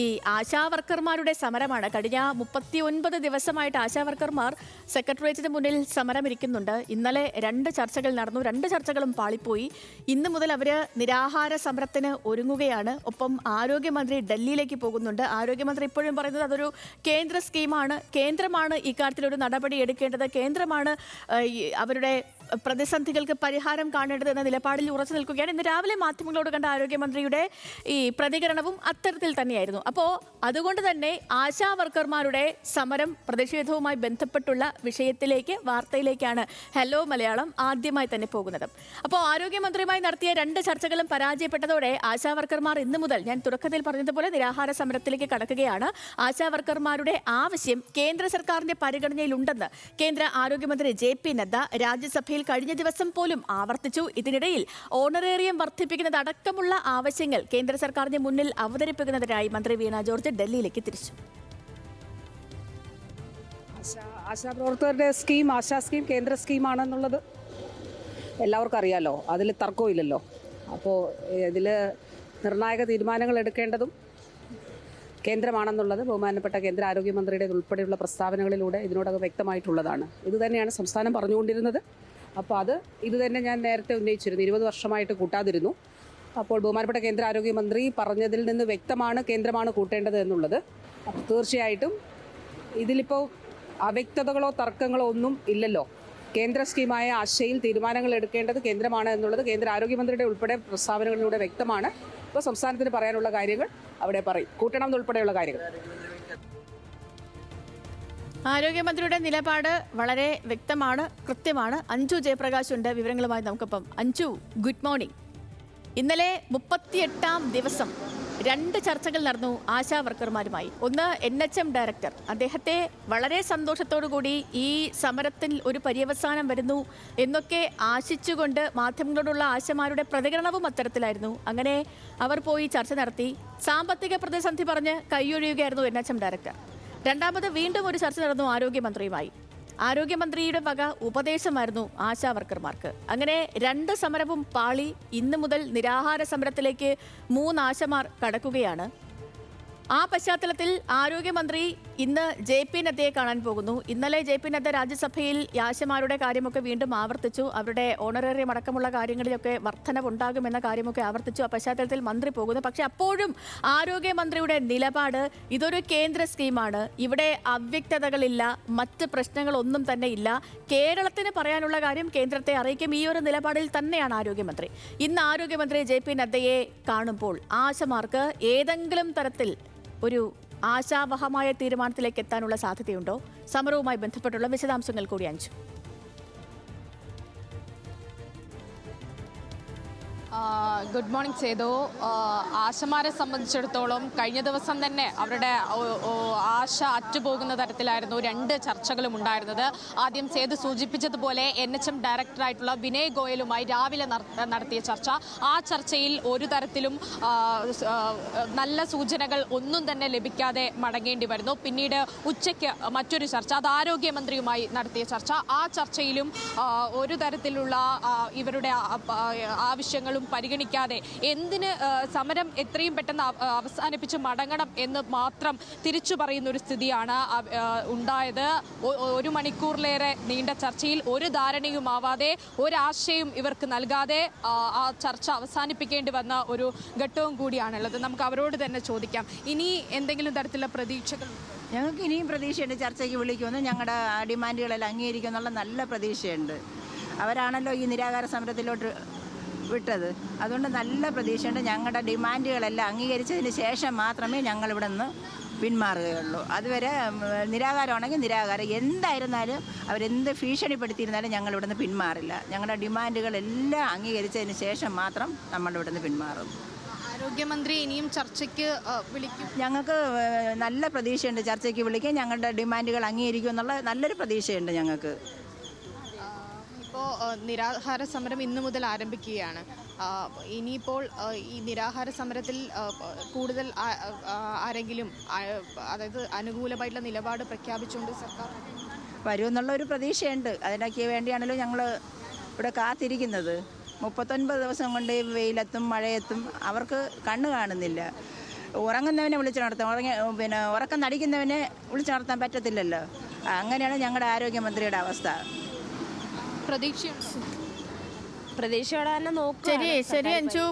ഈ ആശാവർക്കർമാരുടെ സമരമാണ്. കഴിഞ്ഞ 39 ദിവസമായിട്ട് ആശാവർക്കർമാർ സെക്രട്ടേറിയറ്റിന് മുന്നിൽ സമരമിരിക്കുന്നുണ്ട്. ഇന്നലെ 2 ചർച്ചകൾ നടന്നു. 2 ചർച്ചകളും പാളിപ്പോയി. ഇന്ന് മുതൽ അവർ നിരാഹാര സമരത്തിന് ഒരുങ്ങുകയാണ്. ഒപ്പം ആരോഗ്യമന്ത്രി ഡൽഹിയിലേക്ക് പോകുന്നുണ്ട്. ആരോഗ്യമന്ത്രി ഇപ്പോഴും പറയുന്നത് അതൊരു കേന്ദ്ര സ്കീമാണ്, കേന്ദ്രമാണ് ഇക്കാര്യത്തിലൊരു നടപടി എടുക്കേണ്ടത്, കേന്ദ്രമാണ് അവരുടെ പ്രതിസന്ധികൾക്ക് പരിഹാരം കാണേണ്ടത് എന്ന നിലപാടിൽ ഉറച്ചു നിൽക്കുകയാണ്. ഇന്ന് രാവിലെ മാധ്യമങ്ങളോട് കണ്ട ആരോഗ്യമന്ത്രിയുടെ ഈ പ്രതികരണവും അത്തരത്തിൽ തന്നെയായിരുന്നു. അപ്പോൾ അതുകൊണ്ട് തന്നെ ആശാവർക്കർമാരുടെ സമരം പ്രതിഷേധവുമായി ബന്ധപ്പെട്ടുള്ള വിഷയത്തിലേക്ക്, വാർത്തയിലേക്കാണ് ഹലോ മലയാളം ആദ്യമായി തന്നെ പോകുന്നത്. അപ്പോൾ ആരോഗ്യമന്ത്രിയുമായി നടത്തിയ 2 ചർച്ചകളും പരാജയപ്പെട്ടതോടെ ആശാവർക്കർമാർ ഇന്നു മുതൽ, ഞാൻ തുടക്കത്തിൽ പറഞ്ഞതുപോലെ, നിരാഹാര സമരത്തിലേക്ക് കടക്കുകയാണ്. ആശാവർക്കർമാരുടെ ആവശ്യം കേന്ദ്ര സർക്കാരിന്റെ പരിഗണനയിലുണ്ടെന്ന് കേന്ദ്ര ആരോഗ്യമന്ത്രി JP നദ്ദ രാജ്യസഭയിൽ കഴിഞ്ഞ ദിവസം പോലും ആവർത്തിച്ചു. ഇതിനിടയിൽ ഓണറേറിയം വർദ്ധിപ്പിക്കുന്നതടക്കമുള്ള ആവശ്യങ്ങൾ കേന്ദ്ര സർക്കാരിന് മുന്നിൽ അവതരിപ്പിക്കുന്നതിനായി മന്ത്രി വീണ ജോർജ് ഡൽഹിയിലേക്ക് തിരിച്ചു. ആശാപ്രവർത്തകരുടെ സ്കീം ആശാ സ്കീം കേന്ദ്ര സ്കീമാണെന്നുള്ളത് എല്ലാവർക്കും അറിയാലോ, അതിൽ തർക്കമില്ലല്ലോ. അപ്പോൾ ഇതിൽ നിർണായക തീരുമാനങ്ങൾ എടുക്കേണ്ടതും കേന്ദ്രമാണെന്നുള്ളത് ബഹുമാനപ്പെട്ട കേന്ദ്ര ആരോഗ്യമന്ത്രിയുടെ ഉൾപ്പെടെയുള്ള പ്രസ്താവനകളിലൂടെ ഇതിനോടകം വ്യക്തമായിട്ടുള്ളതാണ്. ഇതുതന്നെയാണ് സംസ്ഥാനം പറഞ്ഞുകൊണ്ടിരുന്നത്. അപ്പോൾ ഇത് തന്നെ ഞാൻ നേരത്തെ ഉന്നയിച്ചിരുന്നു, 20 വർഷമായിട്ട് കൂട്ടാതിരുന്നു. അപ്പോൾ ബഹുമാനപ്പെട്ട കേന്ദ്ര ആരോഗ്യമന്ത്രി പറഞ്ഞതിൽ നിന്ന് വ്യക്തമാണ് കേന്ദ്രമാണ് കൂട്ടേണ്ടത് എന്നുള്ളത്. അപ്പോൾ തീർച്ചയായിട്ടും ഇതിലിപ്പോൾ അവ്യക്തതകളോ തർക്കങ്ങളോ ഒന്നും ഇല്ലല്ലോ. കേന്ദ്ര സ്കീമായ ആശയിൽ തീരുമാനങ്ങൾ എടുക്കേണ്ടത് കേന്ദ്രമാണ് എന്നുള്ളത് കേന്ദ്ര ആരോഗ്യമന്ത്രിയുടെ ഉൾപ്പെടെ പ്രസ്താവനകളിലൂടെ വ്യക്തമാണ്. ഇപ്പോൾ സംസ്ഥാനത്തിന് പറയാനുള്ള കാര്യങ്ങൾ അവിടെ പറയും, കൂട്ടണം എന്നുൾപ്പെടെയുള്ള കാര്യങ്ങൾ. ആരോഗ്യമന്ത്രിയുടെ നിലപാട് വളരെ വ്യക്തമാണ്, കൃത്യമാണ്. അഞ്ജു ജയപ്രകാശ് ഉണ്ട് വിവരങ്ങളുമായി നമുക്കൊപ്പം. Anju, good morning. ഇന്നലെ 38ാം ദിവസം 2 ചർച്ചകൾ നടന്നു ആശാ വർക്കർമാരുമായി. ഒന്ന് NHM ഡയറക്ടർ, അദ്ദേഹത്തെ വളരെ സന്തോഷത്തോടുകൂടി ഈ സമരത്തിൽ ഒരു പര്യവസാനം വരുന്നു എന്നൊക്കെ ആശിച്ചുകൊണ്ട് മാധ്യമങ്ങളോടുള്ള ആശമാരുടെ പ്രതികരണവും അത്തരത്തിലായിരുന്നു. അങ്ങനെ അവർ പോയി ചർച്ച നടത്തി. സാമ്പത്തിക പ്രതിസന്ധി പറഞ്ഞ് കൈയൊഴിയുകയായിരുന്നു NHM ഡയറക്ടർ. രണ്ടാമത് വീണ്ടും ഒരു ചർച്ച നടന്നു ആരോഗ്യമന്ത്രിയുമായി. ആരോഗ്യമന്ത്രിയുടെ വക ഉപദേശമായിരുന്നു ആശാവർക്കർമാർക്ക്. അങ്ങനെ 2 സമരവും പാളി. ഇന്ന് മുതൽ നിരാഹാര സമരത്തിലേക്ക് 3 ആശമാർ കടക്കുകയാണ്. ആ പശ്ചാത്തലത്തിൽ ആരോഗ്യമന്ത്രി ഇന്ന് JP നദ്ദയെ കാണാൻ പോകുന്നു. ഇന്നലെ JP നദ്ദ രാജ്യസഭയിൽ ആശമാരുടെ കാര്യമൊക്കെ വീണ്ടും ആവർത്തിച്ചു. അവരുടെ ഓണറേറിയം അടക്കമുള്ള കാര്യങ്ങളിലൊക്കെ വർധനവുണ്ടാകുമെന്ന കാര്യമൊക്കെ ആവർത്തിച്ചു. ആ പശ്ചാത്തലത്തിൽ മന്ത്രി പോകുന്നു. പക്ഷെ അപ്പോഴും ആരോഗ്യമന്ത്രിയുടെ നിലപാട് ഇതൊരു കേന്ദ്ര സ്കീമാണ്, ഇവിടെ അവ്യക്തതകളില്ല, മറ്റ് പ്രശ്നങ്ങളൊന്നും തന്നെ ഇല്ല, കേരളത്തിന് പറയാനുള്ള കാര്യം കേന്ദ്രത്തെ അറിയിക്കും. ഈ ഒരു നിലപാടിൽ തന്നെയാണ് ആരോഗ്യമന്ത്രി. ഇന്ന് ആരോഗ്യമന്ത്രി JP നദ്ദയെ കാണുമ്പോൾ ആശമാർക്ക് ഏതെങ്കിലും തരത്തിൽ ഒരു ആശാവഹമായ തീരുമാനത്തിലേക്ക് എത്താനുള്ള സാധ്യതയുണ്ടോ? സമരവുമായി ബന്ധപ്പെട്ടുള്ള വിശദാംശങ്ങൾ കൂടി അഞ്ചു. Good morning Sethu. ആശമാരെ സംബന്ധിച്ചിടത്തോളം കഴിഞ്ഞ ദിവസം തന്നെ അവരുടെ ആശ അറ്റുപോകുന്ന തരത്തിലായിരുന്നു 2 ചർച്ചകളും ഉണ്ടായിരുന്നത്. ആദ്യം സേതു സൂചിപ്പിച്ചതുപോലെ NHM ഡയറക്ടറായിട്ടുള്ള വിനയ് ഗോയലുമായി രാവിലെ നടത്തിയ ചർച്ച. ആ ചർച്ചയിൽ ഒരു തരത്തിലും നല്ല സൂചനകൾ ഒന്നും തന്നെ ലഭിക്കാതെ മടങ്ങേണ്ടി വരുന്നു. പിന്നീട് ഉച്ചയ്ക്ക് മറ്റൊരു ചർച്ച, അത് ആരോഗ്യമന്ത്രിയുമായി നടത്തിയ ചർച്ച. ആ ചർച്ചയിലും ഒരു തരത്തിലുള്ള ഇവരുടെ ആവശ്യങ്ങളും പരിഗണിക്കാതെ എന്തിന് സമരം എത്രയും പെട്ടെന്ന് അവസാനിപ്പിച്ച് മടങ്ങണം എന്ന് മാത്രം തിരിച്ചു പറയുന്ന ഒരു സ്ഥിതിയാണ് ഉണ്ടായത്. 1 മണിക്കൂറിലേറെ നീണ്ട ചർച്ചയിൽ ഒരു ധാരണയുമാവാതെ, ഒരാശയും ഇവർക്ക് നൽകാതെ ആ ചർച്ച അവസാനിപ്പിക്കേണ്ടി വന്ന ഒരു ഘട്ടവും കൂടിയാണുള്ളത്. നമുക്ക് അവരോട് തന്നെ ചോദിക്കാം, ഇനി എന്തെങ്കിലും തരത്തിലുള്ള പ്രതീക്ഷകൾ? ഞങ്ങൾക്ക് ഇനിയും പ്രതീക്ഷയുണ്ട്. ചർച്ചയ്ക്ക് വിളിക്കുമെന്ന്, ഞങ്ങളുടെ ഡിമാൻഡുകളെല്ലാം അംഗീകരിക്കുമെന്നുള്ള നല്ല പ്രതീക്ഷയുണ്ട്. അവരാണല്ലോ ഈ നിരാഹാര സമരത്തിലോട്ട് വിട്ടത്. അതുകൊണ്ട് നല്ല പ്രതീക്ഷയുണ്ട്. ഞങ്ങളുടെ ഡിമാൻഡുകളെല്ലാം അംഗീകരിച്ചതിന് ശേഷം മാത്രമേ ഞങ്ങളിവിടെ നിന്ന് പിന്മാറുകയുള്ളൂ. അതുവരെ നിരാകാരമാണെങ്കിൽ നിരാകാരം, എന്തായിരുന്നാലും അവരെന്ത് ഭീഷണിപ്പെടുത്തിയിരുന്നാലും ഞങ്ങളിവിടെ നിന്ന് പിന്മാറില്ല. ഞങ്ങളുടെ ഡിമാൻഡുകളെല്ലാം അംഗീകരിച്ചതിന് ശേഷം മാത്രം നമ്മളിവിടെ നിന്ന് പിന്മാറും. ആരോഗ്യമന്ത്രി ഇനിയും ചർച്ചയ്ക്ക് വിളിക്കും. ഞങ്ങൾക്ക് നല്ല പ്രതീക്ഷയുണ്ട്. ചർച്ചയ്ക്ക് വിളിക്കാൻ, ഞങ്ങളുടെ ഡിമാൻഡുകൾ അംഗീകരിക്കും എന്നുള്ള നല്ലൊരു പ്രതീക്ഷയുണ്ട് ഞങ്ങൾക്ക്. ഇപ്പോൾ നിരാഹാര സമരം ഇന്നു മുതൽ ആരംഭിക്കുകയാണ്. ഇനിയിപ്പോൾ ഈ നിരാഹാര സമരത്തിൽ കൂടുതൽ ആരെങ്കിലും, അതായത് അനുകൂലമായിട്ടുള്ള നിലപാട് പ്രഖ്യാപിച്ചുകൊണ്ട് സർക്കാർ വരുമെന്നുള്ള ഒരു പ്രതീക്ഷയുണ്ട്. അതിനൊക്കെ വേണ്ടിയാണല്ലോ ഞങ്ങൾ ഇവിടെ കാത്തിരിക്കുന്നത്. 39 ദിവസം കൊണ്ട് വെയിലത്തും മഴയത്തും അവർക്ക് കണ്ണ് കാണുന്നില്ല. ഉറങ്ങുന്നവനെ വിളിച്ചു നടത്താം, പിന്നെ ഉറക്കം നടിക്കുന്നവനെ വിളിച്ചു നടത്താൻ പറ്റത്തില്ലല്ലോ. അങ്ങനെയാണ് ഞങ്ങളുടെ ആരോഗ്യമന്ത്രിയുടെ അവസ്ഥ. പ്രതീക്ഷയുണ്ടോ? പ്രതീക്ഷയോടെ തന്നെ നോക്കുക. ശരി അഞ്ജു.